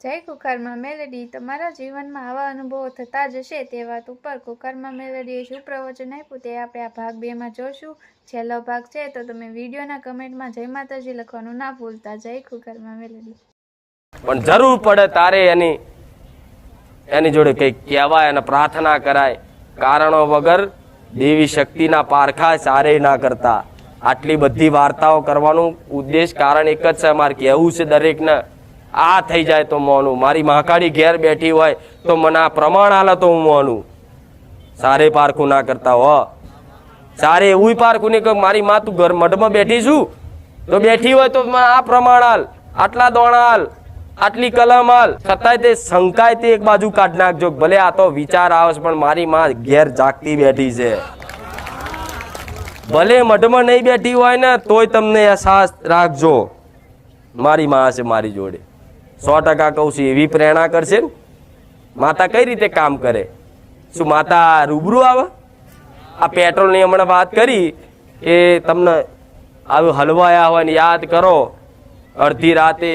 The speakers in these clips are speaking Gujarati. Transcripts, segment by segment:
જય કુકરમાં મેલડી. તમારા જીવનમાં આવા અનુભવો થતા જ હશે. તે વાત ઉપર કુકરમાં મેલડીએ શું પ્રવચન આપ્યું તે આપણે આ ભાગ 2 માં જોશું. છેલ્લો ભાગ છે તો તમે વિડીયોના કમેન્ટમાં જય માતાજી લખવાનું ના ભૂલતા. જય કુકરમાં મેલડી. પણ જરૂર પડે તારે એની જોડે કંઈક કહેવાય અને પ્રાર્થના કરાય. કારણો વગર દેવી શક્તિના પારખા સારે ના કરતા. આટલી બધી વાર્તાઓ કરવાનું ઉદ્દેશ કારણ એક જ છે, મારે કહેવું છે દરેકને આ થઈ જાય તો મોનું. મારી મહાકાળી ઘેર બેઠી હોય તો મને આ પ્રમાણ આલે તો હું મોનું. સારે પારખું ના કરતા હો. સારે એવું પારખું નહીં કે મારી માં તું ઘર મઢમાં બેઠી છું તો બેઠી હોય તો આ પ્રમાણ હાલ, આટલા દોણા હાલ, આટલી કલમ હાલ. છતાંય તે શંકાય તે એક બાજુ કાઢ નાખજો. ભલે આ તો વિચાર આવે પણ મારી માં ઘેર જાગતી બેઠી છે. ભલે મઢમાં નહીં બેઠી હોય ને તોય તમને અહેસાસ રાખજો મારી માં છે મારી જોડે. 100% કહું છું. એવી પ્રેરણા કરશે ને. માતા કઈ રીતે કામ કરે? શું માતા રૂબરૂ આવે? આ પેટ્રોલની હમણાં વાત કરી કે તમને આવું હલવાયા હોય ને યાદ કરો અડધી રાતે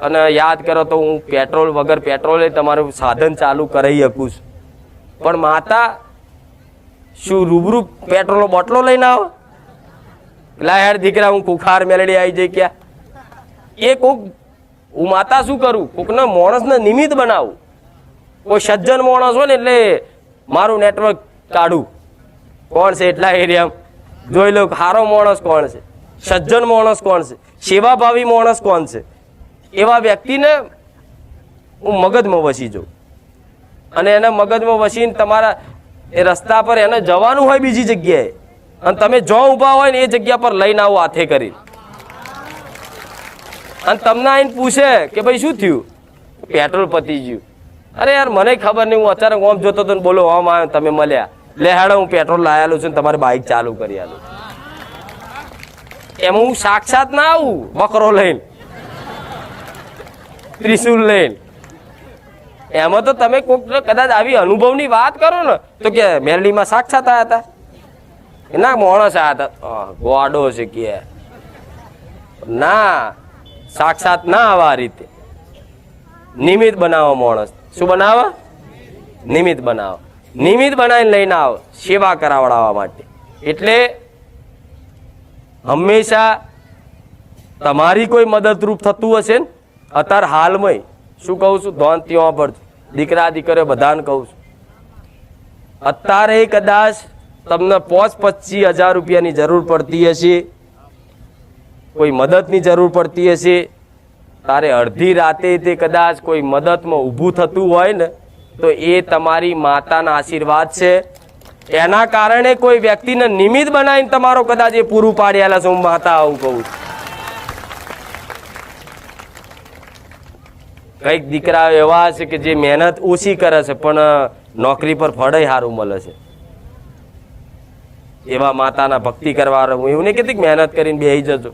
અને યાદ કરો તો હું પેટ્રોલ વગર પેટ્રોલે તમારું સાધન ચાલુ કરાવી શકું છું. પણ માતા શું રૂબરૂ પેટ્રોલનો બોટલો લઈને આવો? લાહેર દીકરા હું કુખાર મેલડી આવી જઈ ક્યાં? એ કોક હું માતા શું કરું? કોકના માણસને નિમિત્ત બનાવું. કોઈ સજ્જન માણસ હોય ને એટલે મારું નેટવર્ક કાઢું. કોણ છે એટલા એરિયામાં જોઈ લો. સારો માણસ કોણ છે, સજ્જન માણસ કોણ છે, સેવાભાવી માણસ કોણ છે, એવા વ્યક્તિને હું મગજમાં વસી જાઉં. અને એના મગજમાં વસીને તમારા એ રસ્તા પર એને જવાનું હોય બીજી જગ્યાએ અને તમે જો ઊભા હોય ને એ જગ્યા પર લઈને આવો હાથે કરી. અને તમને આઈને પૂછે કે ભાઈ શું થયું? પેટ્રોલ પતી ગયું. અરે યાર મને ખબર નહીં, હું અચાનક ઓમ જોતો હતો ને બોલો ઓમ આવ્યો તમે મળ્યા. લે હેડો હું પેટ્રોલ લાયેલું છું ને તમારે બાઇક ચાલુ કરી આલું. એમાં હું સાક્ષાત ના આવું બકરો લઈને, ત્રિશુલ લઈને. એમાં તો તમે કોક કદાચ આવી અનુભવની વાત કરો ને તો કે મેરડીમાં સાક્ષાત આવ્યા હતા, એના માણસ આવ્યા હતા. ગોડો છે કે ના, સાક્ષાત ના આવે. આ રીતે નિમિત્ત બનાવો માણસ. શું બનાવો? નિમિત્ત બનાવો. નિમિત્ત બનાવીને લઈને આવો સેવા કરાવડાવવા માટે. એટલે હંમેશા તમારી કોઈ મદદરૂપ થતું હશે ને. અત્યારે હાલમાં શું કહું છું? ધોન ત્યાં પર દીકરા દીકરીઓ બધાને કહું છું. અત્યારે કદાચ તમને 25,000 રૂપિયાની જરૂર પડતી હશે, કોઈ મદદની જરૂર પડતી હશે. તારે અડધી રાતે તે કદાચ કોઈ મદદમાં ઊભું થતું હોય ને તો એ તમારી માતાના આશીર્વાદ છે. એના કારણે કોઈ વ્યક્તિને નિમિત્ત બનાવીને તમારો કદાચ એ પૂરું પાડી આલે છે. હું માતા આવું કહું છું. કઈક દીકરાઓ એવા છે કે જે મહેનત ઓછી કરે છે પણ નોકરી પર ફળ સારું મળે છે. એવા માતાના ભક્તિ કરવા. હું એવું નહીં કહેતી મહેનત કરીને બેસી જજો,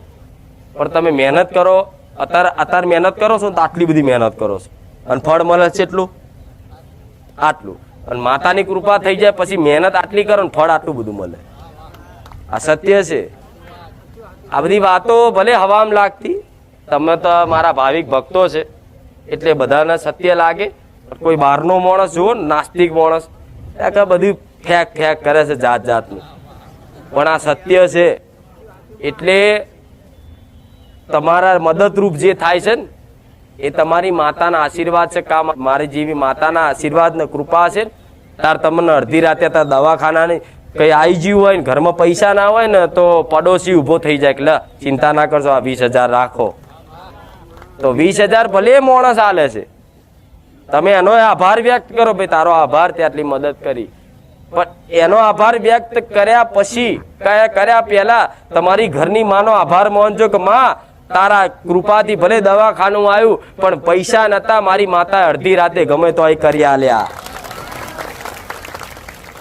પણ તમે મહેનત કરો. અત્યારે મહેનત કરો છો તો આટલી બધી મહેનત કરો છો અને ફળ મળે છે એટલું આટલું. અને માતાની કૃપા થઈ જાય પછી મહેનત આટલી કરો ને ફળ આટલું બધું મળે. આ સત્ય છે. આ બધી વાતો ભલે હવામાં લાગતી, તમે તો મારા ભાવિક ભક્તો છે એટલે બધાને સત્ય લાગે. કોઈ બહારનો માણસ જુઓ ને, નાસ્તિક માણસ બધું ફેક કરે છે જાત જાતનું, પણ આ સત્ય છે. એટલે તમારા મદદરૂપ જે થાય છે ને એ તમારી માતાના આશીર્વાદ છે. કામ મારી જેવી માતાના આશીર્વાદ ને કૃપા છે. તાર તમને અડધી રાતે તાર દવાખાનાની કઈ આવી ગયું હોય ને ઘરમાં પૈસા ના હોય ને તો પડોશી ઊભો થઈ જાય કે લે ચિંતા ના કરશો, આ 20,000 રાખો. તો 20,000 ભલે માણસ આલે છે, તમે એનો આભાર વ્યક્ત કરો. ભાઈ તારો આભાર તે આટલી મદદ કરી. પણ એનો આભાર વ્યક્ત કર્યા પછી કર્યા પહેલા તમારી ઘરની માનો આભાર માનજો કે માં તારા કૃપાથી ભલે દવાખાનું આવ્યું પણ પૈસા નતા, મારી માતા અડધી રાતે ગમે તો અહીં કરી આલ્યા.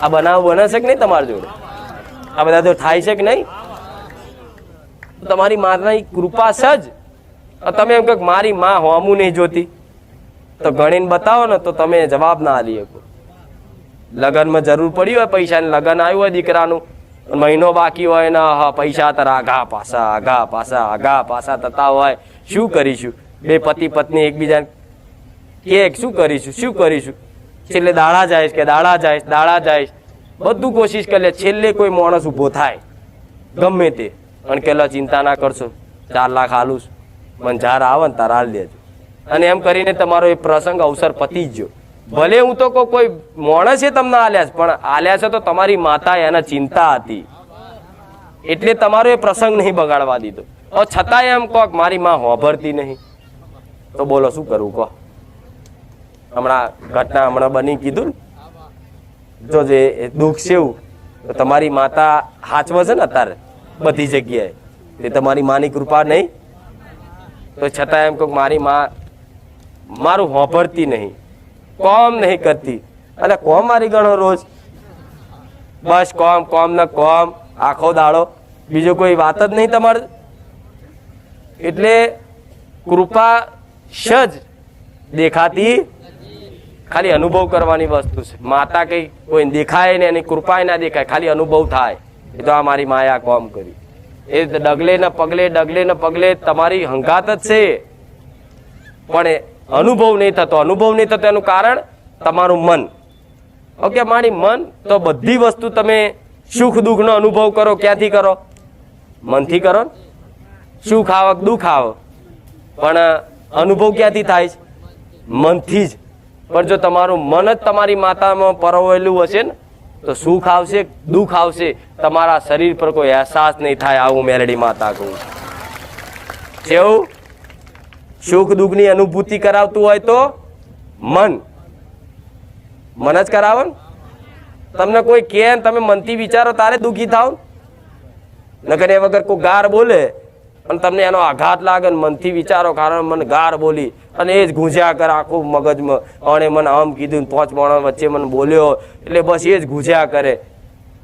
આ બનાવ બને છે કે નહીં તમારી જોડે? આ બધા તો થાય છે કે નહીં? તમારી માતાની કૃપા સજ. તમે એમ કહો મારી માં હોમું નહીં જોતી તો ગણીને બતાવો ને તો તમે જવાબ ના આલી શકો. લગ્નમાં જરૂર પડી હોય પૈસાની, લગ્ન આવ્યું હોય દીકરાનું, મહિનો બાકી હોય ને પૈસા તાર આગા પાછા થતા હોય, શું કરીશું? બે પતિ પત્ની એકબીજા કે શું કરીશું છેલ્લે દાડા જાય બધું કોશિશ કરે, છેલ્લે કોઈ માણસ ઊભો થાય ગમે તે અને કે ચિંતા ના કરશો 4 લાખ આલું મને જાર આવે ને તાર હાલ દેજો, અને એમ કરીને તમારો એ પ્રસંગ અવસર પતી ગયો. ભલે હું તો કોઈ માણસે તમને આલ્યા પણ આલ્યા છે તો તમારી માતા એને ચિંતા હતી એટલે તમારો એ પ્રસંગ નહીં બગાડવા દીધો. છતાંય એમ કહો મારી માં હોભરતી નહીં, તો બોલો શું કરવું કહો? ઘટના બની કીધું ને, જો જે દુઃખ છે એવું તો તમારી માતા હાચવે છે ને અત્યારે બધી જગ્યાએ, તે તમારી માની કૃપા નહીં, તો છતાં એમ કહો મારી માં મારું હોભરતી નહીં, કોમ નહીં કરતી. અને કોમ મારી ગણો રોજ બસ કોમ ને કોમ આખો દાડો, બીજો કોઈ વાત જ નહીં તમારે. એટલે કૃપા સજ દેખાતી, ખાલી અનુભવ કરવાની વસ્તુ છે. માતા કઈ કોઈ દેખાય ને એની કૃપા ના દેખાય, ખાલી અનુભવ થાય એ તો આ મારી માએ આ કામ કર્યું. એ ડગલે ને પગલે તમારી હંગાત જ છે, પણ અનુભવ નહીં થતો. એનું કારણ તમારું મન. ઓકે, મારી મન તો બધી વસ્તુ તમે સુખ દુઃખ નો અનુભવ કરો ક્યાંથી કરો? મનથી કરો. સુખ આવે દુઃખ આવે પણ અનુભવ ક્યાંથી થાય છે? મનથી જ. પણ જો તમારું મન જ તમારી માતામાં પરોવેલું હશે ને તો સુખ આવશે દુઃખ આવશે, તમારા શરીર પર કોઈ અહેસાસ નહીં થાય. આવું મેલડી માતા કહું જેવું સુખ દુઃખની અનુભૂતિ કરાવતું હોય તો મન જ કરાવે ને. તમને કોઈ કે તમે મનથી વિચારો તારે દુઃખી થાવ, નકર એ વગર કોઈ ગાર બોલે અને તમને એનો આઘાત લાગે ને મનથી વિચારો કારણ મને ગાર બોલી અને એ જ ગુંજ્યા કરે આખું મગજમાં, અને મને આમ કીધું 5 માણસ વચ્ચે મને બોલ્યો એટલે બસ એ જ ગુંજ્યા કરે.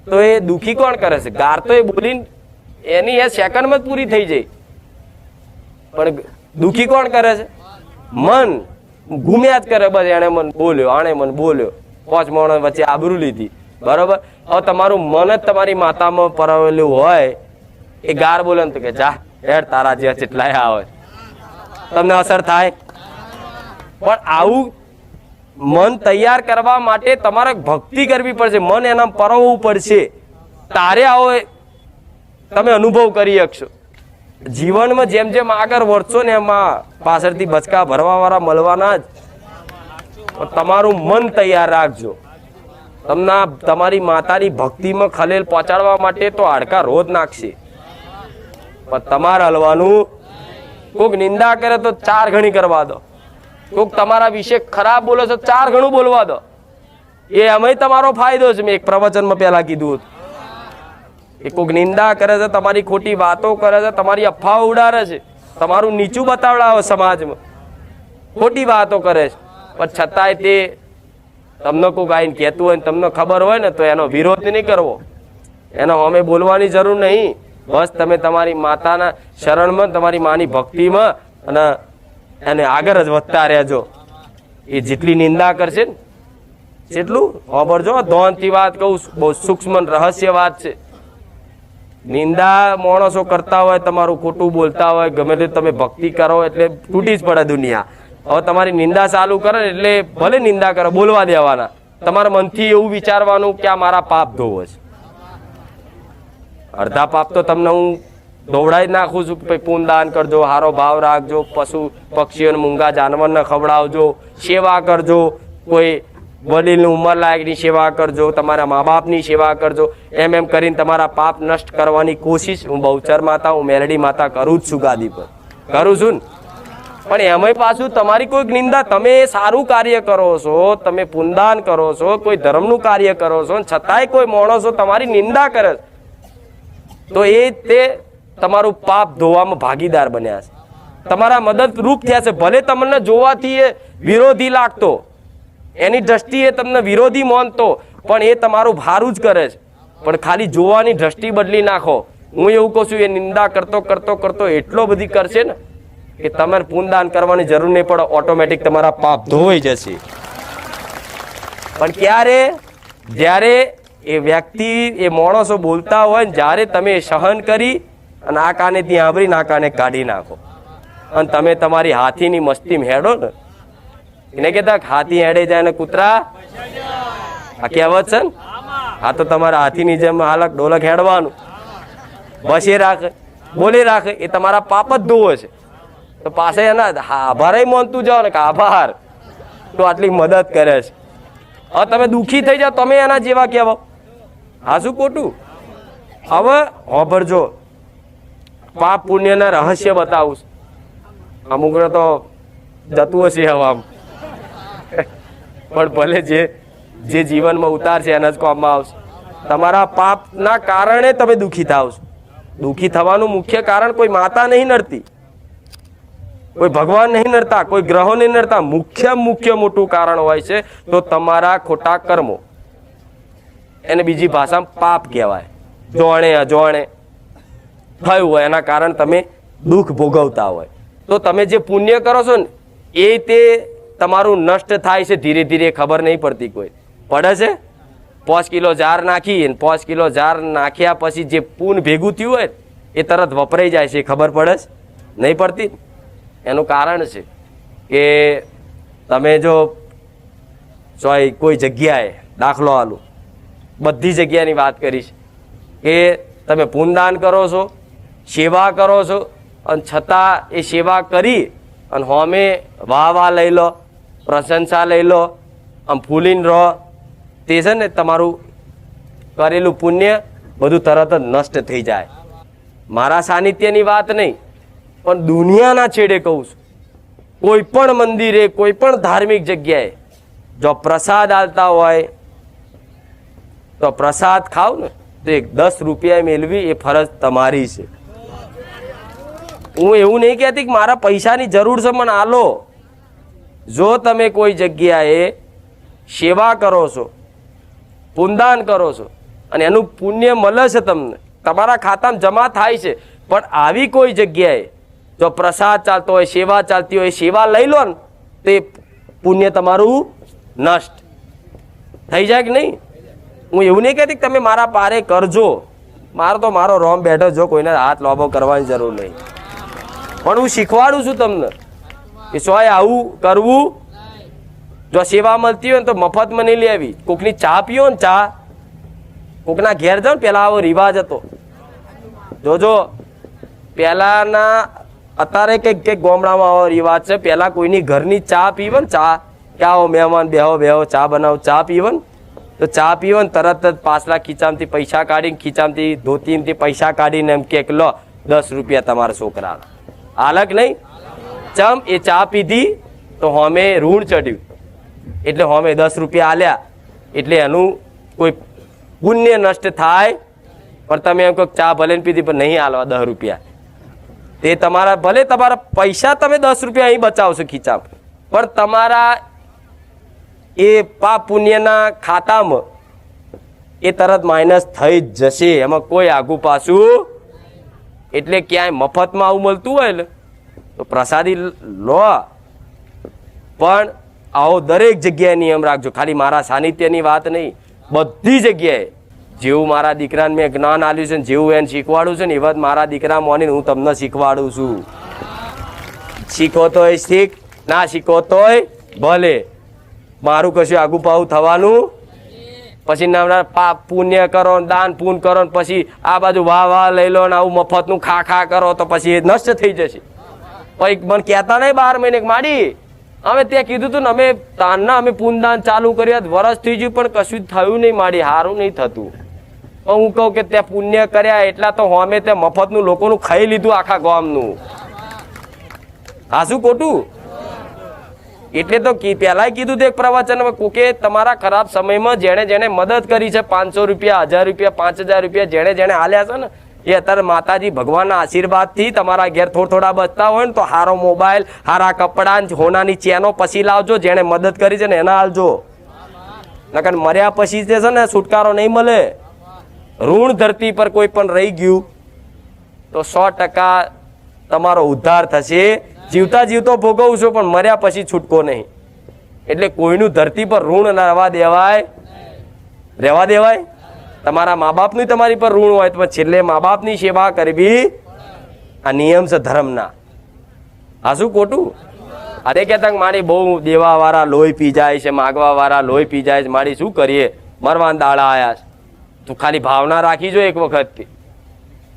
તો એ દુઃખી કોણ કરે છે? ગાર તો એ બોલીને એની એ સેકન્ડમાં જ પૂરી થઈ જાય, પણ દુઃખી કોણ કરે છે? મન ઘૂમ્યા જ કરે. બસ એને મને બોલ્યો, આણે મને બોલ્યો, 5 માણસ વચ્ચે આબરૂ લીધી, બરોબર. હવે તમારું મન જ તમારી માતામાં પરાવેલું હોય, એ ગાર બોલે ને તો કે જા હેડ તારા જે જેટલાય આવે, તમને અસર થાય. પણ આવું મન તૈયાર કરવા માટે તમારે ભક્તિ કરવી પડશે, મન એના પરવવું પડશે, તારે આવો તમે અનુભવ કરી શકશો. જીવનમાં જેમ જેમ આગળ વધશો ને એમાં પાછળથી બચકા ભરવા વાળા મળવાના જ. તમારું મન તૈયાર રાખજો. તમારી માતાની ભક્તિમાં ખલેલ પહોંચાડવા માટે તો હાડકા રોજ નાખશે, પણ તમારે હલવાનું. કોઈક નિંદા કરે તો 4 ગણી કરવા દો, કોઈક તમારા વિશે ખરાબ બોલે તો 4 ગણું બોલવા દો. એ અમે તમારો ફાયદો છે. મેં એક પ્રવચનમાં પહેલા કીધું હતું, એ કોઈક નિંદા કરે છે, તમારી ખોટી વાતો કરે છે, તમારી અફવાઓ ઉડાડે છે, તમારું નીચું બતાવડાવે સમાજમાં, ખોટી વાતો કરે છે, પણ છતાંય તે તમને કોઈક આવીને કહેતું હોય ને તમને ખબર હોય ને તો એનો વિરોધ નહીં કરવો, એનો અમે બોલવાની જરૂર નહીં. બસ તમે તમારી માતાના શરણમાં, તમારી માની ભક્તિમાં અને એને આગળ જ વધતા રહેજો. એ જેટલી નિંદા કરશે ને જેટલું ખબરજો. ધોનથી વાત કહું, બહુ સૂક્ષ્મ રહસ્ય વાત છે. નિંદા માણસો કરતા હોય, તમારું ખોટું બોલતા હોય, ગમે તે તમે ભક્તિ કરો એટલે તૂટી જ પડે દુનિયા. હવે તમારી નિંદા ચાલુ કરે એટલે ભલે નિંદા કરો, બોલવા દેવાના. તમારા મનથી એવું વિચારવાનું કે આ મારા પાપ ધોવો છે. અડધા પાપ તો તમને હું દોવડાવી જ નાખું છું કે પૂન દાન કરજો, સારો ભાવ રાખજો, પશુ પક્ષીઓને મૂંગા જાનવરને ખવડાવજો, સેવા કરજો, કોઈ વડીલની ઉંમર લાયકની સેવા કરજો, તમારા મા બાપની સેવા કરજો. એમ કરીને તમારા પાપ નષ્ટ કરવાની કોશિશ હું બહુચર માતા, હું મેલડી માતા કરું જ છું, ગાદી પર કરું છું ને. પણ એમાંય પાછું તમારી કોઈક નિંદા, તમે સારું કાર્ય કરો છો, તમે પુનદાન કરો છો, કોઈ ધર્મનું કાર્ય કરો છો, છતાંય કોઈ માણસો તમારી નિંદા કરે તો એ તે તમારું પાપ ધોવામાં ભાગીદાર બન્યા છે, તમારા મદદરૂપ થયા છે. ભલે તમને જોવાથી એ વિરોધી લાગતો, એની દ્રષ્ટિએ તમને વિરોધી માનતો, પણ એ તમારું ભારું જ કરે છે. પણ ખાલી જોવાની દ્રષ્ટિ બદલી નાખો. હું એવું કહું છું, એ નિંદા કરતો એટલો બધી કરશે ને કે તમારે પુનદાન કરવાની જરૂર નહીં પડે, ઓટોમેટિક તમારા પાપ ધોવાઈ જશે. પણ ક્યારે? જ્યારે એ વ્યક્તિ, એ માણસો બોલતા હોય ને જ્યારે તમે સહન કરી અને આ કાનેથી આંબરીને આ કાને કાઢી નાખો અને તમે તમારી હાથીની મસ્તીમાં હેડો ને એને કહેતા હાથી હેડે જાય ને કૂતરા આ કહેવત છે ને. આ તો તમારા હાથીની જેમ હાલક ડોલક હેડવાનું બસ એ રાખે બોલી રાખે એ તમારા પાપ જ ધોવે છે. તો પાસે એના આભાર માનતું જાઓ ને કે આભાર તો આટલી મદદ કરે છે. હવે તમે દુઃખી થઈ જાઓ તમે એના જેવા કહેવા. હા શું ખોટું? હવે હોભરજો પાપ પુણ્યના રહસ્ય બતાવું છું. અમુકને તો જતું હશે હવા પણ ભલે જે જીવનમાં ઉતાર છે એના જ કામમાં આવશે. તમારા પાપના કારણે તમે દુઃખી થાવ છો. દુઃખી થવાનું મુખ્ય કારણ કોઈ માતા નહીં નડતી, કોઈ ભગવાન નહીં નડતા, કોઈ ગ્રહો નહીં નડતા. મુખ્ય મોટું કારણ હોય છે તો તમારા ખોટા કર્મો. એને બીજી ભાષામાં પાપ કહેવાય. જોણે અજોણે થયું હોય એના કારણ તમે દુઃખ ભોગવતા હોય. તો તમે જે પુણ્ય કરો છો ને એ તે તમારું નષ્ટ થાય છે ધીરે ધીરે. ખબર નહીં પડતી. કોઈ પડે છે 5 કિલો ઝાર નાખી 5 કિલો ઝાર નાખ્યા પછી જે પૂન ભેગું થયું હોય એ તરત વપરાઈ જાય છે. ખબર પડે છે? નહીં પડતી. એનું કારણ છે કે તમે જો કોઈ જગ્યાએ દાખલો આલું બધી જગ્યાની વાત કરીશ કે તમે પૂનદાન કરો છો, સેવા કરો છો અને છતાં એ સેવા કરી અને હોમે વાહ લઈ લો, પ્રશંસા લઈ લો, આમ ફૂલીને રહો. તે છે ને તમારું કરેલું પુણ્ય બધું તરત જ નષ્ટ થઈ જાય. મારા સાનિધ્યની વાત નહીં પણ દુનિયાના છેડે કહું છું. કોઈ પણ મંદિરે કોઈ પણ ધાર્મિક જગ્યાએ જો પ્રસાદ આલતા હોય તો પ્રસાદ ખાવ ને તો 10 રૂપિયા મેળવી એ ફરજ તમારી છે. હું એવું નહીં કહેતી કે મારા પૈસાની જરૂર છે મને આલો. જો તમે કોઈ જગ્યાએ સેવા કરો છો, પુણ્યદાન કરો છો અને એનું પુણ્ય મળે છે તમને, તમારા ખાતામાં જમા થાય છે, પણ આવી કોઈ જગ્યાએ જો પ્રસાદ ચાલતો હોય, સેવા ચાલતી હોય, સેવા લઈ લો ને તો એ પુણ્ય તમારું નષ્ટ થઈ જાય કે નહીં. હું એવું નહીં કહેતી કે તમે મારા પારે કરજો. મારો રોમ બેઠો જો કોઈને હાથ લોબો કરવાની જરૂર નહીં. પણ હું શીખવાડું છું તમને કે સોય આવું કરવું. જો સેવા મળતી હોય ને તો મફતમાં નહીં લેવી. કોકની ચા પીઓ ને ચા, કોકના ઘેર જાઓ ને પેલા આવો રિવાજ હતો. જોજો પહેલાના અત્યારે કંઈક ગામડામાં આવો રિવાજ છે. પહેલા કોઈની ઘરની ચા પીવે ને ચા કે આવો મહેમાન બેહો ચા બનાવો, ચા પીવે ને તો ચા પીવો ને તરત જ પાછલા ખીચામાંથી પૈસા કાઢીને ખીચામાંથી ધોતીમાંથી પૈસા કાઢીને એમ કે લો 10 રૂપિયા તમારા છોકરા હાલક નહીં. ચમ એ ચા પીધી તો હોમે ઋણ ચડ્યું એટલે હોમે 10 રૂપિયા આલ્યા એટલે એનું કોઈ પુણ્ય નષ્ટ થાય. પણ તમે એમ કહો ચા ભલે પીધી પણ નહીં હાલવા 10 રૂપિયા, તે તમારા ભલે તમારા પૈસા તમે 10 રૂપિયા અહીં બચાવશો ખીચામાં, પણ તમારા એ પાપ પુણ્યના ખાતામાં એ તરત માઇનસ થઈ જ જશે. એમાં કોઈ આગુ પાછું. એટલે ક્યાંય મફતમાં આવું મળતું હોય ને તો પ્રસાદી લો, પણ આવો દરેક જગ્યાએ નિયમ રાખજો. ખાલી મારા સાનિધ્યની વાત નહીં, બધી જગ્યાએ જેવું મારા દીકરાને મેં જ્ઞાન આપ્યું છે ને જેવું એને શીખવાડું છે ને એવા જ મારા દીકરા મોનીને હું તમને શીખવાડું છું. શીખો તોય શીખ, ના શીખો તોય ભલે. મારું કશું આગુ પાછું થવાનું પછી નામના પાપ પુણ્ય કરો, દાન પુણ્ય કરો, પછી આ બાજુ વાહ લઈ લો ને આવું મફતનું ખા કરો તો પછી એ નષ્ટ થઈ જશે. પછી મને કહેતા નહીં 12 મહિને માડી અમે ત્યાં કીધું હતું ને અમે તાનના અમે પુણ્યદાન ચાલુ કર્યા વરસ થઈ ગયું પણ કશું થયું નહીં માડી, સારું નહીં થતું. હું કહું કે ત્યાં પુણ્ય કર્યા એટલા તો અમે ત્યાં મફતનું લોકોનું ખાઈ લીધું આખા ગામનું. હા શું ખોટું? એટલે તો પહેલા કીધું હતું એક પ્રવચનમાં કોકે તમારા ખરાબ સમયમાં જેણે મદદ કરી છે 500 રૂપિયા, 1000 રૂપિયા, 5000 રૂપિયા જેણે આલ્યા છે ને એ અત્યારે માતાજી ભગવાનના આશીર્વાદથી તમારા ઘેર થોડા બચતા હોય ને તો સારો મોબાઈલ, સારા કપડાં, હોનાની ચેનો પછી લાવજો. જેણે મદદ કરી છે ને એના આલજો. નકર મર્યા પછી છે ને છુટકારો નહીં મળે. ઋણ ધરતી પર કોઈ પણ રહી ગયું તો 100% તમારો ઉદ્ધાર થશે. જીવતા જીવતો ભોગવું છું પણ મર્યા પછી છૂટકો નહીં. એટલે કોઈનું ધરતી પર ઋણ રહેવા દેવાય. તમારા મા બાપનું તમારી પર ઋણ હોય તો છેલ્લે મા બાપની સેવા કરવી આ નિયમ છે ધર્મના. આ શું ખોટું? અરે કહેતા કે મારી બહુ દેવા વાળા લોહી પી જાય છે, માગવા વાળા લોહી પી જાય છે, મારી શું કરીએ, મરવાન દાડા આયા છે. તું ખાલી ભાવના રાખી જો એક વખત,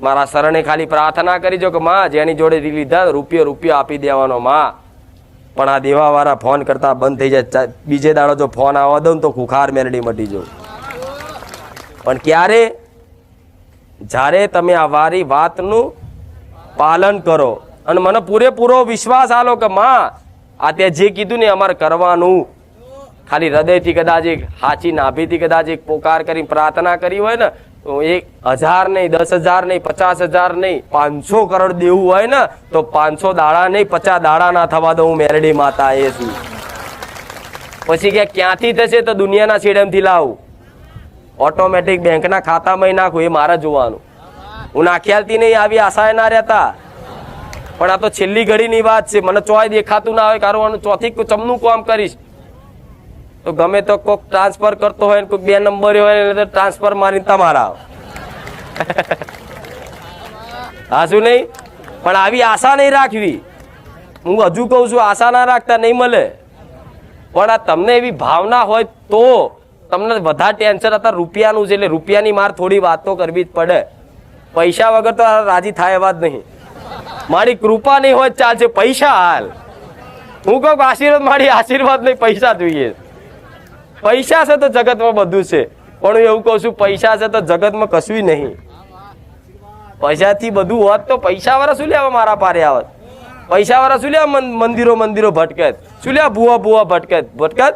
મારા શરણે ખાલી પ્રાર્થના કરી જો કે માં જેની જોડે લીધા રૂપિયો આપી દેવાનો માં. પણ આ દેવા વાળા ફોન કરતા બંધ થઈ જાય. બીજે દાડો જો ફોન આવવા દઉં તો ખુખાર મેલડી મટી જવું. પણ ક્યારે? જ્યારે તમે આ વારી વાતનું પાલન કરો અને મને પૂરેપૂરો વિશ્વાસ આલો કે માં આ તે જે કીધું ને અમારે કરવાનું. ખાલી હૃદયથી કદાચ એક સાચી નાભીથી કદાચ એક પોકાર કરી પ્રાર્થના કરી હોય ને તો 1,000 નહીં, 10,000 નહીં, 50,000 નહીં, 500 કરોડ દેવું હોય ને તો 500 દાડા નહીં, 50 દાડા ના થવા દઉં હું મેરડી માતા એ છું. પછી કે ક્યાંથી થશે તો દુનિયાના છેડેમથી લાવું, ઓટોમેટિક બેંકના ખાતામાં નાખું, એ મારે જોવાનું. હું નાખ્યાલથી નહીં આવી આશાએ ના રહેતા. પણ આ તો છેલ્લી ઘડીની વાત છે. મને ચોય દેખાતું ના હોય કારવાનું ચોથી ચમનું કામ કરીશ તો ગમે તો કોઈક ટ્રાન્સફર કરતો હોય ને કોઈક 2 નંબર હોય ને ટ્રાન્સફર મારીને તમારા હાશું નહીં. પણ આવી આશા નહીં રાખવી. હું હજુ કહું છું આશા ના રાખતા, નહીં મળે. પણ આ તમને એવી ભાવના હોય તો તમને વધારે ટેન્શન અત્યારે રૂપિયાનું છે એટલે રૂપિયાની માર થોડી વાતો કરવી જ પડે. પૈસા વગર તો રાજી થાય એવા જ નહીં. મારી કૃપા નહીં હોય ચાલશે, પૈસા હાલ. હું કહું આશીર્વાદ, મારી આશીર્વાદ નહીં, પૈસા જોઈએ. પૈસા છે તો જગતમાં બધું છે. પણ હું એવું કહું છું પૈસા છે તો જગતમાં કશું નહીં. પૈસાથી બધું હોત તો પૈસા વાળા શું લેવા મારા પારે આવત? પૈસા વાળા શું લેવા મંદિરો ભટકત? શું લેવા ભૂવા ભટકત?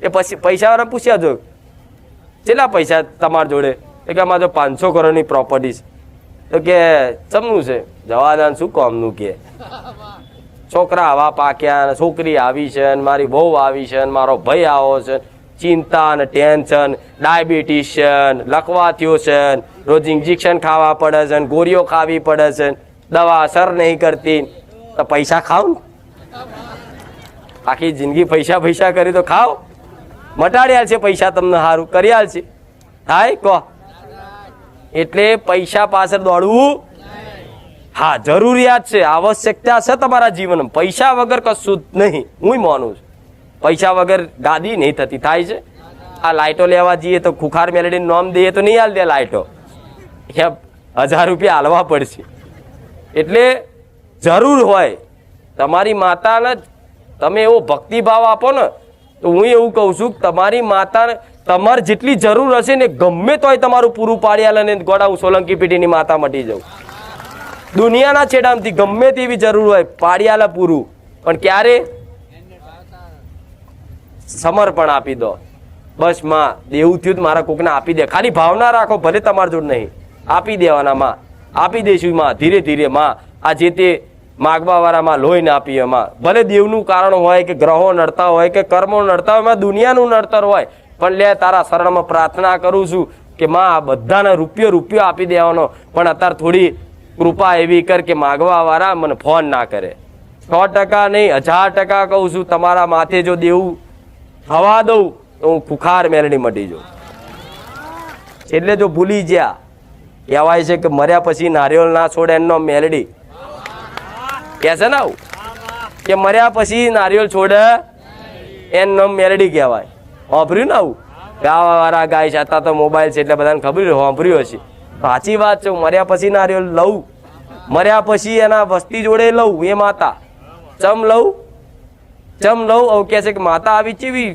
એ પછી પૈસા વાળા પૂછ્યા જો કેટલા પૈસા તમારા જોડે? એ કે અમારે 500 કરોડની પ્રોપર્ટી છે. તો કે ચમનું છે? જવાદાન શું કામનું કે? છોકરા આવા પાક્યા, છોકરી આવી છે, મારી બહુ આવી છે, મારો ભાઈ આવો છે, ચિંતા ને ટેન્શન, ડાયાબિટીસ છે, લકવા થયો છે, રોજ ઇન્જેક્શન ખાવા પડે છે, ગોળીઓ ખાવી પડે છે, દવા અસર નહીં કરતી. તો પૈસા ખાવ ને, આખી જિંદગી પૈસા કરી તો ખાઓ. મટાડી આલ છે પૈસા, તમને સારું કરી આલ છે. થાય કહો. એટલે પૈસા પાછળ દોડવું હા જરૂરિયાત છે, આવશ્યકતા છે તમારા જીવનમાં. પૈસા વગર કશું જ નહીં, હું માનું છું. પૈસા વગર ગાદી નહીં થતી. થાય છે આ લાઇટો લેવા જઈએ તો ખુખાર મેલડીનું નામ દઈએ તો નહીં હાલ દે લાઇટો, 1000 રૂપિયા હાલવા પડશે. એટલે જરૂર હોય તમારી માતાને તમે એવો ભક્તિભાવ આપો ને તો હું એવું કહું છું તમારી માતાને તમારે જેટલી જરૂર હશે ને ગમે તોય તમારું પૂરું પાડી આલે ને ગોડા હું સોલંકી પેઢીની માતા મટી જાઉં. દુનિયાના છેડામાંથી ગમે તેવી જરૂર હોય પાડી આલે પૂરું. પણ ક્યારે? સમર્પણ આપી દો. બસ માં દેવું થયું મારા કોકને આપી દે. ખાલી ભાવના રાખો, ભલે તમારા જોડ નહીં, આપી દેવાના. માં આપી દઈશું માં, ધીરે ધીરે માં. આ જે તે માગવા વાળામાં લોહીને આપીએ માં. ભલે દેવનું કારણ હોય કે ગ્રહો નડતા હોય કે કર્મો નડતા હોય, દુનિયાનું નડતર હોય, પણ લે તારા શરણમાં પ્રાર્થના કરું છું કે માં આ બધાને રૂપિયો આપી દેવાનો. પણ અત્યારે થોડી કૃપા એવી કર કે માગવા વાળા મને ફોન ના કરે. 100% નહીં, 1000% કહું છું, તમારા માથે જો દેવું થવા દઉં તો હું ખુખાર મેલડી મટી જાઉં. એટલે જો ભૂલી ગયા, કહેવાય છે કે મર્યા પછી નારિયેળ ના છોડે એનો મેલડી કે છે ને, આવું કે મર્યા પછી નારિયેળ છોડે એનો મેલડી કહેવાય. સાંભળ્યું ને આવું? ગાવા વાળા ગાય છે, અત્યારે તો મોબાઈલ છે એટલે બધાને ખબર સાંભળ્યું હશે. સાચી વાત છે. મર્યા પછી નારિયેળ લઉં, મર્યા પછી એના વસ્તી જોડે લઉં. એ માતા ચમ લઉં. આવું કહે છે કે માતા આવી ચીવી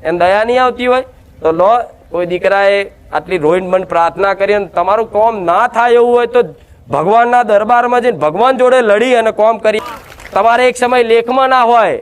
એને દયા નહીં આવતી હોય તો લો. કોઈ દીકરાએ આટલી રોઈન બંધ પ્રાર્થના કરી અને તમારું કોમ ના થાય એવું હોય તો ભગવાનના દરબારમાં જઈને ભગવાન જોડે લડી અને કોમ કરી. તમારે એક સમય લેખમાં ના હોય,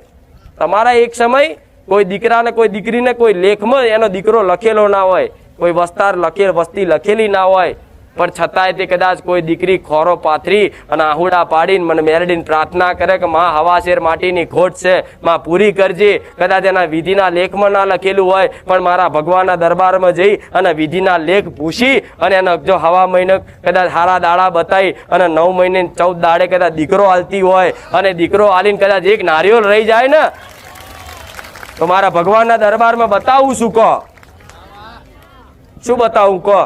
તમારા એક સમય કોઈ દીકરાને કોઈ દીકરીને કોઈ લેખમાં એનો દીકરો લખેલો ના હોય, કોઈ વસ્તી લખેલી ના હોય, પણ છતાંય તે કદાચ કોઈ દીકરી ખોરો પાથરી અને આહુડા પાડીને મને મેલડીને પ્રાર્થના કરે કે માં હવાશેર માટીની ખોટ છે, માં પૂરી કરજે. કદાચ એના વિધિના લેખમાં ના લખેલું હોય પણ મારા ભગવાનના દરબારમાં જઈ અને વિધિના લેખ પૂછી અને એને જો હવા મહિને કદાચ હારા દાડા બતાવી અને 9 મહિને 14 દાડે કદાચ દીકરો હાલતી હોય અને દીકરો હાલીને કદાચ એક નારિયેળ રહી જાય ને તો મારા ભગવાનના દરબારમાં બતાવું શું? કહો શું બતાવું? કહો.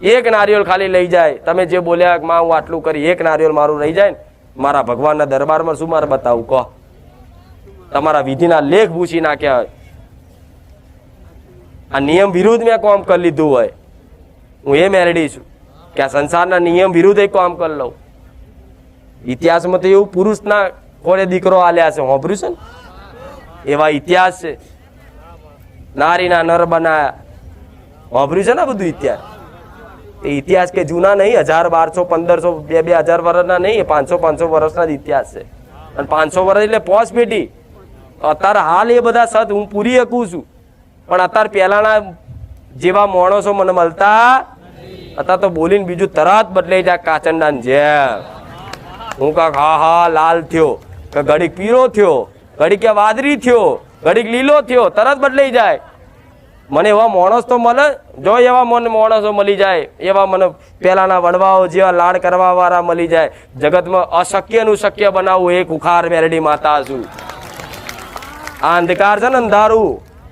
એક નારિયેળ ખાલી લઈ જાય. તમે જે બોલ્યા માં હું આટલું કરી, એક નારિયેળ મારું રહી જાય ને મારા ભગવાનના દરબારમાં શું મારે બતાવું? કહો તમારા વિધિના લેખ ભૂસી નાખ્યા હોય, આ નિયમ વિરુદ્ધ મેં કામ કરી લીધું હોય, હું એ મેરડી છું કે આ સંસારના નિયમ વિરુદ્ધ કામ કરી લઉં. ઇતિહાસમાં તો એવું પુરુષના કોને દીકરો આલ્યા છે, હોભર્યું છે ને? એવા ઇતિહાસ છે. નારીના નર બનાયા, હોભર્યું છે ને બધું ઇતિહાસ? એ ઇતિહાસ કે જૂના નહીં, 1000, 1200, 1500, 2000 વર્ષના નહીં, 500 વર્ષના જ ઇતિહાસ છે. અને 500 વર્ષ એટલે પોસ પેટી. અત્યારે હાલ એ બધા સત હું પૂરી શકું છું, પણ અત્યારે પહેલાના જેવા માણસો મને મળતા અત્યારે તો બોલીને બીજું તરત બદલાઈ જાય કાચંડા જેમ. હું કાક હા લાલ થયો, કે ઘડીક પીળો થયો, ઘડીક કે વાદળી થયો, ઘડીક લીલો થયો, તરત બદલાઈ જાય. મને એવા માણસ તો મળે, જો એવા મને માણસો મળી જાય, એવા મને પહેલાના વડવાઓ જેવા લાડ કરવા વાળા મળી જાય. જગતમાં અશક્યનું શક્ય બનાવવું એ કુખાર મેરડી માતા છું. આ અંધકાર છે ને અંધારું,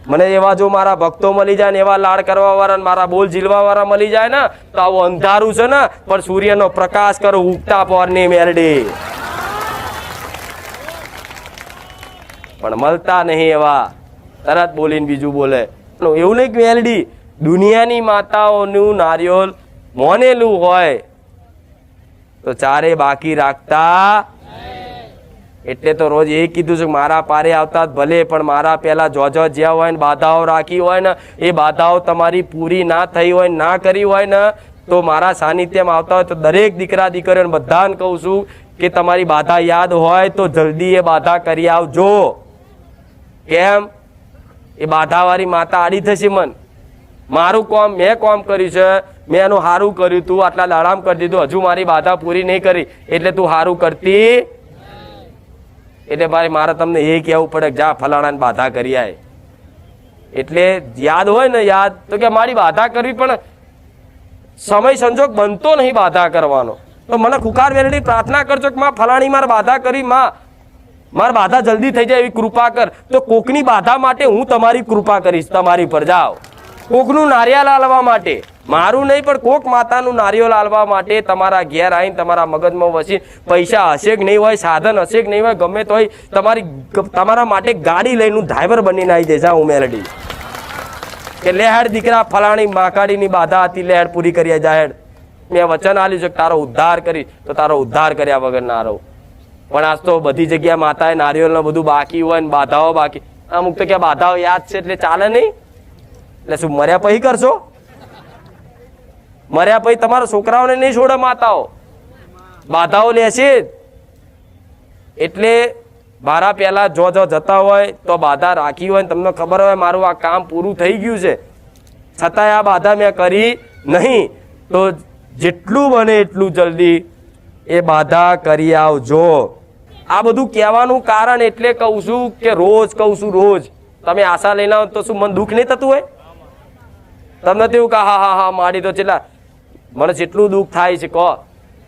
મને એવા જો મારા ભક્તો મળી જાય ને એવા લાડ કરવા વાળા, મારા બોલ ઝીલવા વાળા મળી જાય ને, તો આવું અંધારું છે ને પણ સૂર્યનો પ્રકાશ કરો ઉગતા પોરની મેરડી. પણ મળતા નહીં એવા, તરત બોલીને બીજું બોલે. એવું નહીં કે મેરડી દુનિયાની માતાઓનું નારિયોલ મોનેલું હોય તો ચારે બાકી રાખતા. એટલે તો રોજ એ કીધું છે કે મારા પારે આવતા ભલે, પણ મારા પહેલા જો જ્યાં હોય ને બાધાઓ રાખી હોય ને, એ બાધાઓ તમારી પૂરી ના થઈ હોય, ના કરી હોય ને, તો મારા સાનિધ્યમાં આવતા હોય તો દરેક દીકરા દીકરીઓને બધાને કહું છું કે તમારી બાધા યાદ હોય તો જલ્દી એ બાધા કરી આવજો. કેમ? એ બાધાવાળી માતા આડી થશે. મારું કામ મેં કામ કર્યું છે, મેં એનું સારું કર્યું, તું આટલા દાડામ કરી દીધું, હજુ મારી બાધા પૂરી નહીં કરી એટલે તું સારું કરતી. એટલે ભાઈ મારે તમને એ કહેવું પડે કે જા ફલાણાને બાધા કરી આય. એટલે યાદ હોય ને, યાદ તો કે મારી બાધા કરવી, પણ સમય સંજોગ બનતો નહીં બાધા કરવાનો. તો મને ખુખાર વેલડી પ્રાર્થના કરજો કે માં ફલાણી મારે બાધા કરી, માં મારી બાધા જલ્દી થઈ જાય એવી કૃપા કર. તો કોકની બાધા માટે હું તમારી કૃપા કરીશ, તમારી પર જાઓ. કોકનું નારિયેળ આલવા માટે, મારું નહીં પણ કોક માતાનું નારિયેળ આલવા માટે તમારા ઘેર આવીને તમારા મગજમાં વસી, પૈસા હશે કે નહીં હોય, સાધન હશે કે નહીં હોય, ગમે તો હોય, તમારા માટે ગાડી લઈને ડ્રાઈવર બનીને આવી જશે. હું મેલડી કે લેહેડ દીકરા ફલાણી માકાડીની બાધા હતી, લેહેડ પૂરી કરી જાહેર. મેં વચન આલ્યું છે કે તારો ઉદ્ધાર કરી, તો તારો ઉદ્ધાર કર્યા વગર ના રહો. પણ આજ તો બધી જગ્યાએ માતાએ નારિયેળ બધું બાકી હોય ને બાધાઓ બાકી. અમુક તો ક્યાં બાધાઓ યાદ છે એટલે ચાલે નહીં. એટલે શું મર્યા પછી કરશો? મર્યા પછી તમારા છોકરાઓને નહીં છોડે માતાઓ, બાધાઓ લેશે. એટલે મારા પહેલા જો જતા હોય તો બાધા રાખી હોય, તમને ખબર હોય મારું આ કામ પૂરું થઈ ગયું છે, છતાંય આ બાધા મેં કરી નહીં, તો જેટલું બને એટલું જલ્દી એ બાધા કરી આવજો. આ બધું કહેવાનું કારણ એટલે કહું છું કે રોજ કહું છું, રોજ તમે આશા લઈને આવો તો શું મન દુઃખ નહીં થતું હોય? તમને તેવું કે હા માડી તો છેલ્લા મને જેટલું દુઃખ થાય છે, કહો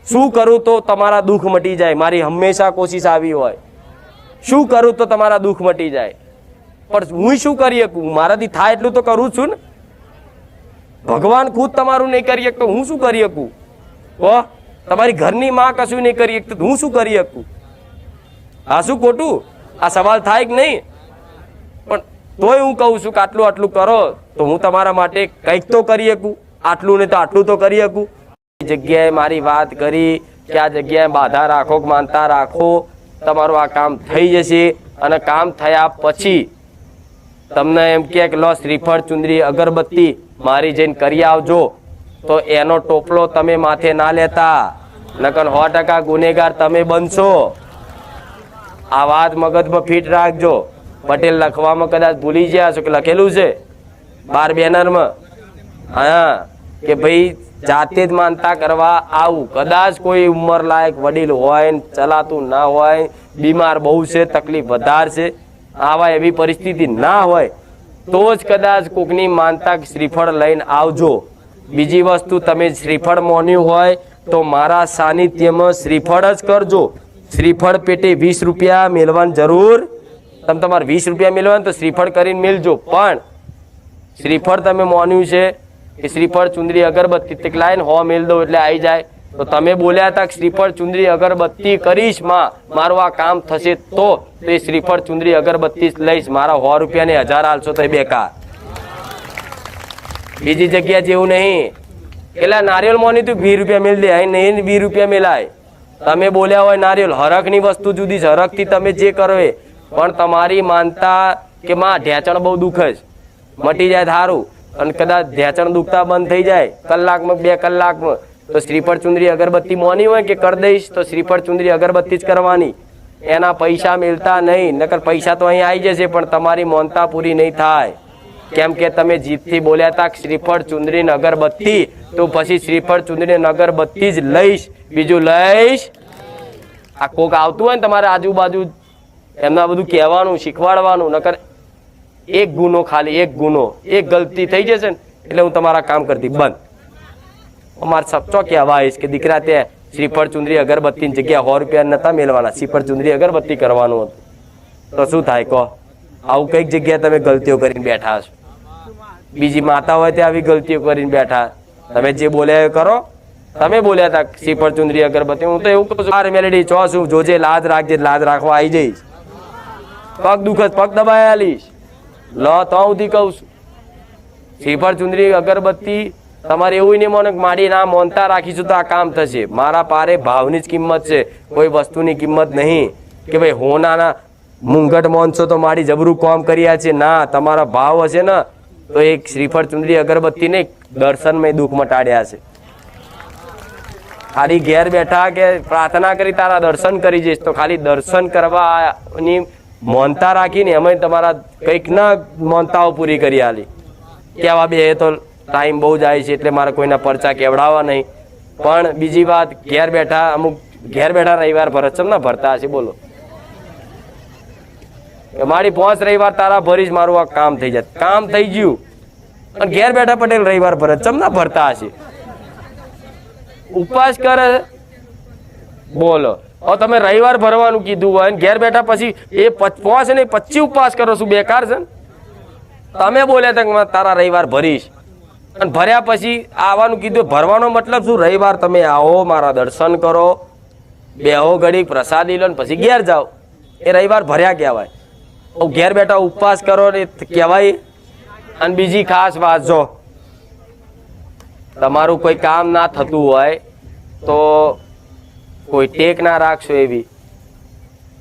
શું કરું તો તમારા દુઃખ મટી જાય? મારી હંમેશા કોશિશ આવી હોય, શું કરું તો તમારા દુઃખ મટી જાય. પણ હું શું કરી શકું? મારાથી થાય એટલું તો કરું છું ને. ભગવાન ખુદ તમારું નહીં કરી શકતો, હું શું કરી શકું? કહો, તમારી ઘરની માં કશું નહીં કરી શકતું, હું શું કરી શકું? આ શું ખોટું? આ સવાલ થાય કે નહીં? પણ તોય હું કહું છું કે આટલું આટલું કરો તો હું તમારા માટે કંઈક તો કરી શકું. આટલું ને તો આટલું તો કરી શકું. જગ્યાએ મારી વાત કરી કે આ જગ્યાએ બાધા રાખો, માનતા રાખો, તમારું આ કામ થઈ જશે. અને કામ થયા પછી તમને એમ કે લો શ્રીફળ, ચુંદડી, અગરબત્તી મારી જઈને કરી આવજો, તો એનો ટોપલો તમે માથે ના લેતા, નકર 100% ગુનેગાર તમે બનશો. આ વાત મગજમાં ફિટ રાખજો. પટેલ લખવામાં કદાચ ભૂલી ગયા છો કે લખેલું છે બાર બેનરમાં, હા, કે ભાઈ જાતે જ માનતા કરવા આવું. કદાચ કોઈ ઉંમર લાયક વડીલ હોય, ચલાતું ના હોય, બીમાર બહુ છે, તકલીફ વધારે છે, આવા એવી પરિસ્થિતિ ના હોય તો જ કદાચ કોકની માનતા શ્રીફળ લઈને આવજો. બીજી વસ્તુ, તમે શ્રીફળ મોન્યું હોય તો મારા સાનિધ્યમાં શ્રીફળ જ કરજો. શ્રીફળ પેટે 20 રૂપિયા મેળવાની જરૂર. તમે તમારે 20 રૂપિયા મેળવાનું તો શ્રીફળ કરીને મેળજો. પણ શ્રીફળ તમે મોન્યું છે કે શ્રીફળ, ચુંદડી, અગરબત્તી તે લાઈન હો મેળ દો એટલે આવી જાય. તો તમે બોલ્યા હતા શ્રીફળ ચુંદડી અગરબત્તી કરીશ માં, મારું આ કામ થશે તો એ શ્રીફળ ચુંદડી અગરબત્તી લઈશ, મારા 100 રૂપિયા ને 1000 આલશો તો એ બેકાર. બીજી જગ્યા જેવું નહીં. એટલે નારિયેલ મોની તું 20 રૂપિયા મેળ દે, અહીં નહીં 20 રૂપિયા મેલાય. તમે બોલ્યા હોય નારિયેલ, હરખની વસ્તુ જુદી છે, હરખથી તમે જે કરો એ, પણ તમારી માનતા કે માં ઢેચણ બહુ દુખે છે, મટી જાય સારું, અને કદાચ ઢેચણ દુખતા બંધ થઈ જાય કલાકમાં 2 કલાકમાં, તો શ્રીફળ ચુંદડી અગરબત્તી મોની હોય કે કરી દઈશ તો શ્રીફળ ચુંદડી અગરબત્તી જ કરવાની, એના પૈસા મિલતા નહીં. નકર પૈસા તો અહીં આવી જશે પણ તમારી મોનતા પૂરી નહીં થાય. કેમ કે તમે જીતથી બોલ્યા હતા શ્રીફળ ચુંદડી ને અગરબત્તી, તો પછી શ્રીફળ ચુંદડી ને અગરબત્તી જ લઈશ, બીજું લઈશ. આ કોક આવતું હોય ને તમારે આજુબાજુ, એમના બધું કહેવાનું, શીખવાડવાનું. નકર એક ગુનો, ખાલી એક ગુનો, એક ગલતી થઈ જશે ને એટલે હું તમારા કામ કરતી બંધ. અમારે સચ્ચો કહેવાય કે દીકરા તે શ્રીફળ ચુંદડી અગરબત્તીની જગ્યા 100 રૂપિયા નતા મેળવાના, શ્રીફળ ચુંદડી અગરબત્તી કરવાનું હતું. તો શું થાય કહો? આવું કઈક જગ્યાએ તમે ગલતીઓ કરીને બેઠા છો. બીજી માતા હોય તે આવી ગલતીઓ કરીને બેઠા. તમે જે બોલ્યા એ કરો. તમે બોલ્યા હતા શ્રીફળ ચુંદડી અગરબત્તી, હું તો એવું કહું છું, મારે મેલેડી ચો છું, જોજે લાજ રાખજે, લાજ રાખવા આવી જઈશ. પગ દુખત પગ દબાઈ આલીશ, લો તો સુધી કહું છું. શ્રીફળ ચુંદડી અગરબત્તી તમારે એવું નહીં મોને માડી ના મોનતા રાખીશું તો આ કામ થશે. મારા પારે ભાવની જ કિંમત છે, કોઈ વસ્તુની કિંમત નહીં કે ભાઈ હોનાના મુંગટ મોનશો તો મારી જબરું કામ કર્યા છે. ના, તમારા ભાવ હશે ને તો એક શ્રીફળ ચુંદડી અગરબત્તી ને દર્શનમય દુઃખ મટાડ્યા છે. ખાલી ઘેર બેઠા કે પ્રાર્થના કરી તારા દર્શન કરી જઈશ, તો ખાલી દર્શન કરવાની મોનતા રાખીને એમાં તમારા કંઈક ના મોનતાઓ પૂરી કરી આલી. કેવા બે તો ટાઈમ બહુ જાય છે એટલે મારે કોઈના પરચા કેવડાવવા નહીં. પણ બીજી વાત, ઘેર બેઠા અમુક ઘેર બેઠા રવિવાર ભરત ચમ ના ભરતા હશે બોલો? મારી 5 રવિવાર તારા ભરીશ, મારું આ કામ થઈ જાય. કામ થઈ ગયું અને ઘેર બેઠા પટેલ રવિવાર ભરત ચમ ના ભરતા હશે? ઉપવાસ કરે બોલો. હવે તમે રવિવાર ભરવાનું કીધું હોય ઘેર બેઠા પછી એ 5 ને 25 ઉપવાસ કરો, શું બેકાર છે? તમે બોલ્યા હતા તારા રવિવાર ભરીશ અને ભર્યા પછી આવવાનું કીધું. ભરવાનો મતલબ શું? રવિવાર તમે આવો, મારા દર્શન કરો, બેહો ઘડી પ્રસાદી લો પછી ઘેર જાઓ, એ રવિવાર ભર્યા કહેવાય. ઘેર બેઠા ઉપવાસ કરો ને કહેવાય. અને બીજી ખાસ વાત, જો તમારું કોઈ કામ ના થતું હોય તો કોઈ ટેક ના રાખશો એવી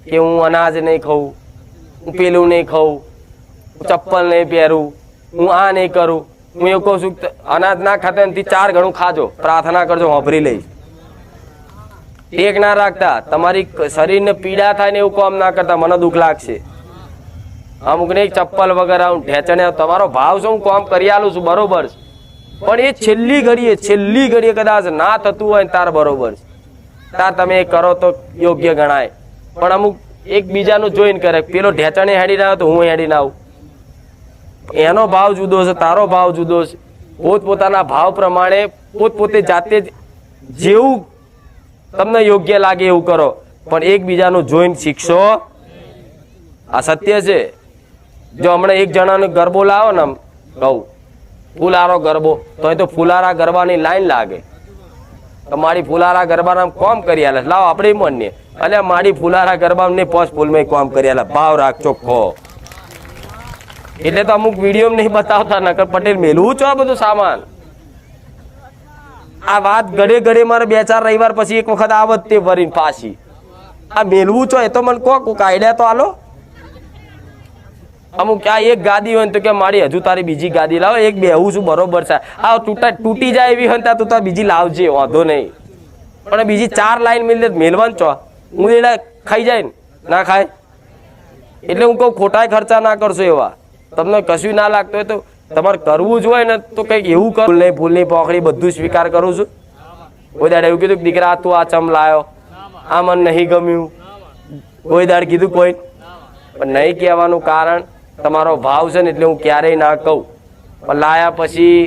કે હું અનાજ નહીં ખાઉં, હું પેલું નહીં ખાઉં, હું ચપ્પલ નહીં પહેરું, હું આ નહીં કરું. હું એવું કહું છું અનાજ ના ખાતા એનાથી 4 ગણું ખાજો, પ્રાર્થના કરજો, વાપરી લઈશ. ટેક ના રાખતા, તમારી શરીરને પીડા થાય ને એવું કામ ના કરતા, મને દુઃખ લાગશે. અમુક ને ચપ્પલ વગર આવું ઢેચણે, તમારો ભાવ શું, હું કામ કરી આલું છું બરોબર છે, પણ એ છેલ્લી ઘડીએ કદાચ ના થતું હોય તાર બરોબર છે, તાર તમે કરો તો યોગ્ય ગણાય. પણ અમુક એકબીજાનું જોઈને કરે, પેલો ઢેચણે હેડી ના આવે તો હું હેડી ના આવું. એનો ભાવ જુદો છે, તારો ભાવ જુદો છે. પોતપોતાના ભાવ પ્રમાણે પોતપોતે જાતે જ જેવું તમને યોગ્ય લાગે એવું કરો, પણ એકબીજાનું જોઈને શીખશો. આ સત્ય છે. જો હમણાં એક જણાનો ગરબો લાવો ને, કહું ફુલારો ગરબો, તો એ તો ફુલારા ગરબાની લાઈન લાગે. મારી ફુલારા ગરબાના કોમ કરી આલે, લાવો આપણે માનીએ, અને મારી ફુલારા ગરબા ને 5 ફૂલમાં કોમ કરી આલે. ભાવ રાખ ચોખ્ખો. એટલે તો અમુક વિડીયો નહીં બતાવતા, નકર પટેલ મેલવું છો આ બધું સામાન. આ વાત ઘડે ઘડે મારે 2-4 રવિવાર પછી એક વખત આવત તે ભરીને પાછી આ મેલવું છો, એ તો મને કોક આઈડિયા તો આલો. અમુક આ એક ગાદી હોય તો કે મારી હજુ તારી બીજી ગાદી લાવો, એક બેહું છું બરોબર છે, આ તૂટી જાય એવી હોય તું તાર બીજી લાવજે, વાંધો નહીં. પણ બીજી 4 લાઈન મેલવાનું છો, હું એને ખાઈ જાય ને ના ખાય. એટલે હું કહું ખોટા ખર્ચા ના કરશો. એવા તમને કશું ના લાગતું હોય તો તમારે કરવું જ હોય ને તો કંઈક એવું કરું. ફૂલની પોખડી બધું સ્વીકાર કરું છું. કોઈ દાડે એવું કીધું દીકરા તું આ ચમ લાયો, આ મને નહીં ગમ્યું, કોઈ દાડે કીધું કોઈ? પણ નહીં કહેવાનું કારણ તમારો ભાવ છે ને, એટલે હું ક્યારેય ના કહું. પણ લાયા પછી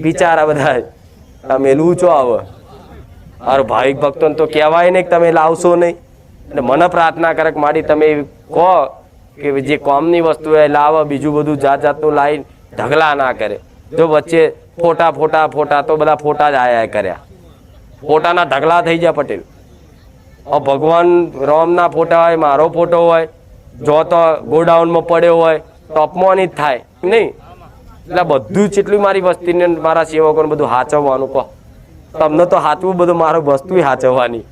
બિચારા બધા મેલવું છો આવે. અરે ભાવિક ભક્તોને તો કહેવાય નહીં કે તમે લાવશો નહીં. એટલે મને પ્રાર્થના કરે કે મારી તમે કહો કે જે કોમની વસ્તુ એ લાવો, બીજું બધું જાત જાતનું લાવીને ઢગલા ના કરે. જો વચ્ચે ફોટા તો બધા ફોટા જ આયા કર્યા. ફોટાના ઢગલા થઈ જાય પટેલ. ભગવાન રામના ફોટા હોય, મારો ફોટો હોય, જો તો ગોડાઉનમાં પડ્યો હોય તો અપમાનિત થાય નહીં. એટલે બધું જેટલી મારી વસ્તીને મારા સેવકોને બધું સાચવવાનું કહો. તમને તો સાચવું બધું, મારું વસ્તુ સાચવવાની.